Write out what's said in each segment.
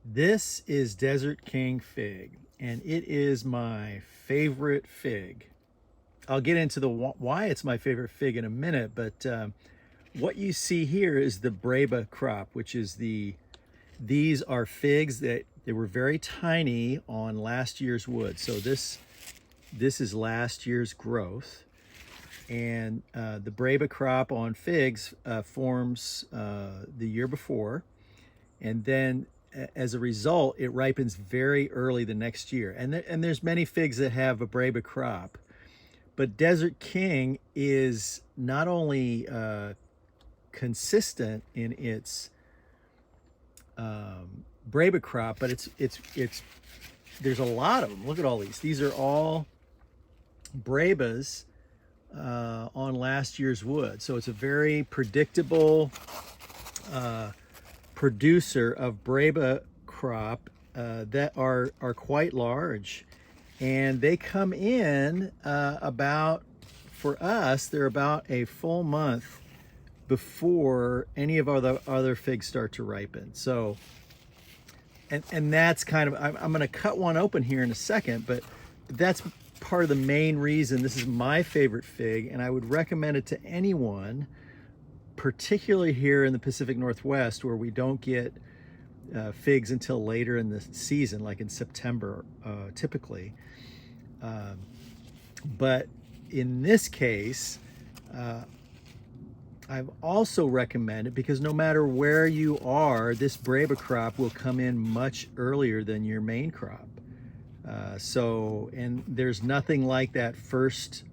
This is Desert King fig, and it is my favorite fig. I'll get into the why it's my favorite fig in a minute, but what you see here is the breba crop, which is these are figs that they were very tiny on last year's wood. So this is last year's growth, and the breba crop on figs forms the year before, and then as a result, it ripens very early the next year. And there's many figs that have a breba crop, but Desert King is not only consistent in its breba crop, but it's there's a lot of them. Look at all these. These are all brebas on last year's wood. So it's a very predictable producer of breba crop that are quite large, and they come in for us, they're about a full month before any of our other figs start to ripen. So and that's kind of, I'm going to cut one open here in a second, but that's part of the main reason this is my favorite fig, and I would recommend it to anyone, particularly here in the Pacific Northwest, where we don't get figs until later in the season, like in September, typically. But in this case, I've also recommended, because no matter where you are, this breba crop will come in much earlier than your main crop. And there's nothing like that first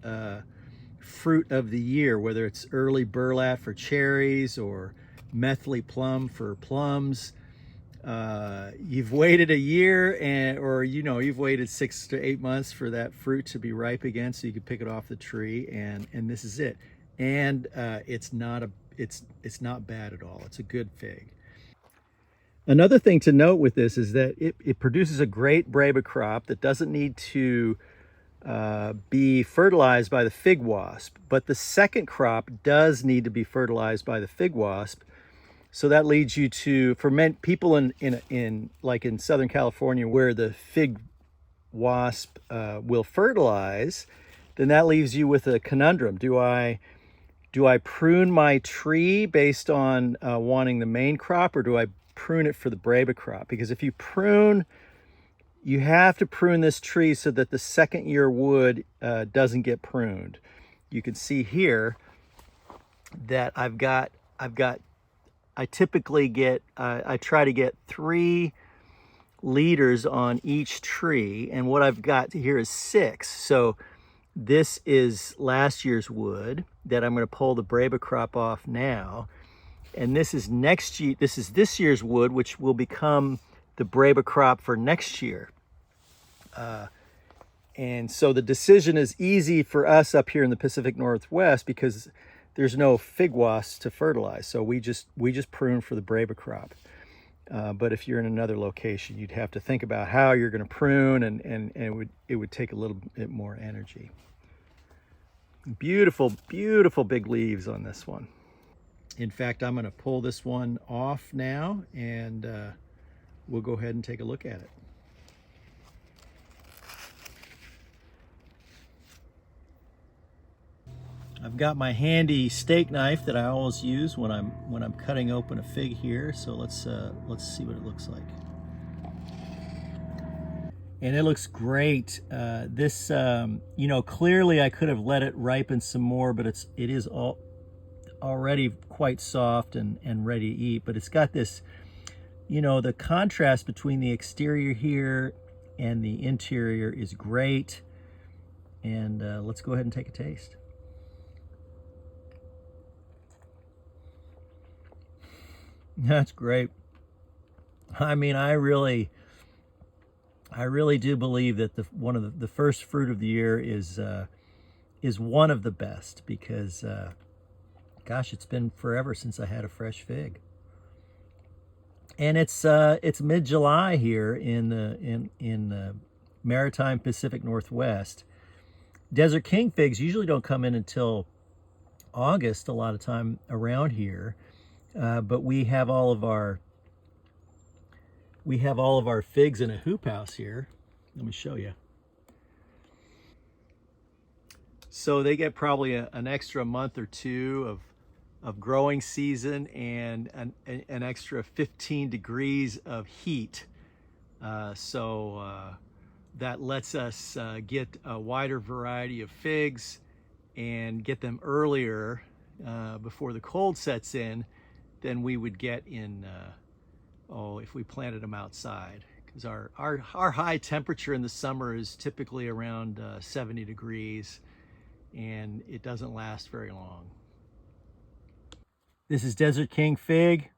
fruit of the year, whether it's early burlap for cherries or methyl plum for plums. You've waited a year, or you've waited 6 to 8 months for that fruit to be ripe again, so you can pick it off the tree, and this is it. And it's not bad at all. It's a good fig. Another thing to note with this is that it produces a great breba crop that doesn't need to be fertilized by the fig wasp, but the second crop does need to be fertilized by the fig wasp. So that leads you to, for many people in like in Southern California, where the fig wasp will fertilize, then that leaves you with a conundrum. Do I prune my tree based on wanting the main crop, or do I prune it for the breba crop? Because if you prune, you have to prune this tree so that the second year wood doesn't get pruned. You can see here that I typically get, I try to get 3 leaders on each tree, and what I've got here is 6. So this is last year's wood that I'm going to pull the breba crop off now, and this is this year's wood, which will become the breba crop for next year. And so the decision is easy for us up here in the Pacific Northwest, because there's no fig wasps to fertilize. So we just prune for the breba crop. But if you're in another location, you'd have to think about how you're going to prune, and it would take a little bit more energy. Beautiful, beautiful big leaves on this one. In fact, I'm going to pull this one off now, and we'll go ahead and take a look at it. I've got my handy steak knife that I always use when I'm cutting open a fig here. So let's see what it looks like. And it looks great. This clearly I could have let it ripen some more, but it is already quite soft and ready to eat. But it's got this, the contrast between the exterior here and the interior is great. And let's go ahead and take a taste. That's great. I mean, I really do believe that one of the first fruit of the year is one of the best, because gosh, it's been forever since I had a fresh fig. And it's mid-July here in the maritime Pacific Northwest. Desert King figs usually don't come in until August a lot of time around here. But we have all of our We have all of our figs in a hoop house here. Let me show you. So they get probably an extra month or two of growing season and an extra 15 degrees of heat. That lets us get a wider variety of figs and get them earlier before the cold sets in than we would get in, if we planted them outside. Because our high temperature in the summer is typically around 70 degrees, and it doesn't last very long. This is Desert King fig.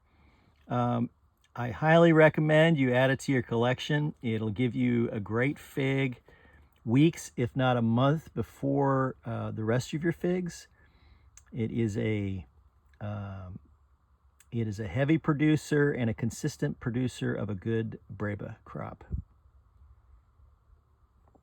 I highly recommend you add it to your collection. It'll give you a great fig weeks, if not a month, before the rest of your figs. It is a heavy producer and a consistent producer of a good breba crop.